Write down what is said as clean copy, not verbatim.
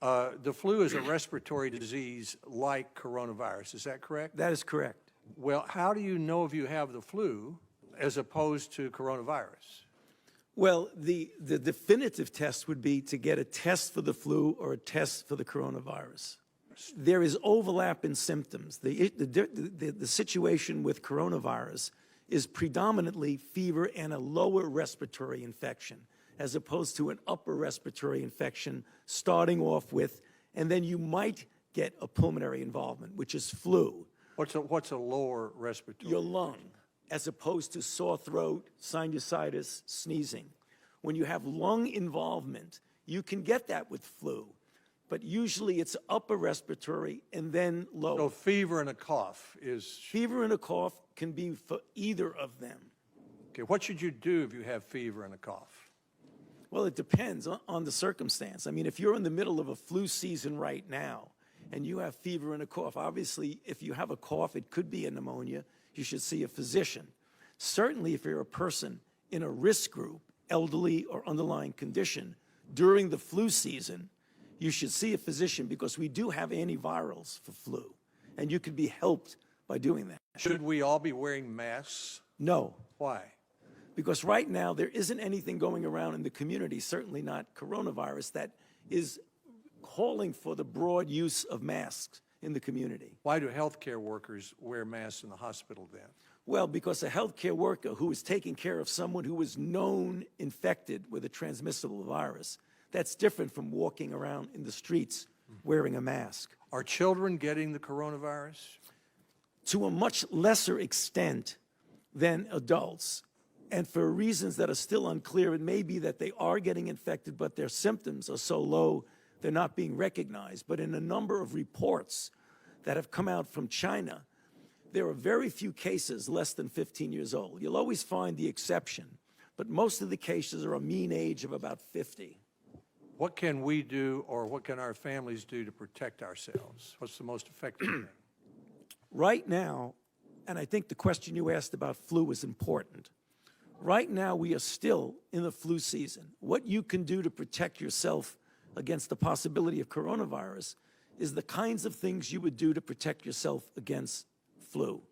The flu is a respiratory disease like coronavirus. Is that correct? That is correct. Well, how do you know if you have the flu as opposed to coronavirus? Well, the definitive test would be to get a test for the flu or a test for the coronavirus. There is overlap in symptoms. The situation with coronavirus is predominantly fever and a lower respiratory infection, as opposed to an upper respiratory infection starting off with, and then you might get a pulmonary involvement, which is flu. What's a lower respiratory? Your lung, as opposed to sore throat, sinusitis, sneezing. When you have lung involvement, you can get that with flu, but usually it's upper respiratory and then lower. So fever and a cough is... Fever and a cough can be for either of them. Okay, what should you do if you have fever and a cough? Well, it depends on the circumstance. I mean, if you're in the middle of a flu season right now and you have fever and a cough, obviously, if you have a cough, it could be a pneumonia. You should see a physician. Certainly, if you're a person in a risk group, elderly or underlying condition, during the flu season, you should see a physician because we do have antivirals for flu, and you could be helped by doing that. Should we all be wearing masks? No. Why? Because right now, there isn't anything going around in the community, certainly not coronavirus, that is calling for the broad use of masks in the community. Why do healthcare workers wear masks in the hospital then? Well, because a healthcare worker who is taking care of someone who is known infected with a transmissible virus, that's different from walking around in the streets wearing a mask. Are children getting the coronavirus? To a much lesser extent than adults. And for reasons that are still unclear, it may be that they are getting infected, but their symptoms are so low they're not being recognized. But in a number of reports that have come out from China, there are very few cases less than 15 years old. You'll always find the exception, but most of the cases are a mean age of about 50. What can we do, or what can our families do to protect ourselves? What's the most effective thing? Right now, and I think the question you asked about flu is important. Right now, we are still in the flu season. What you can do to protect yourself against the possibility of coronavirus is the kinds of things you would do to protect yourself against flu.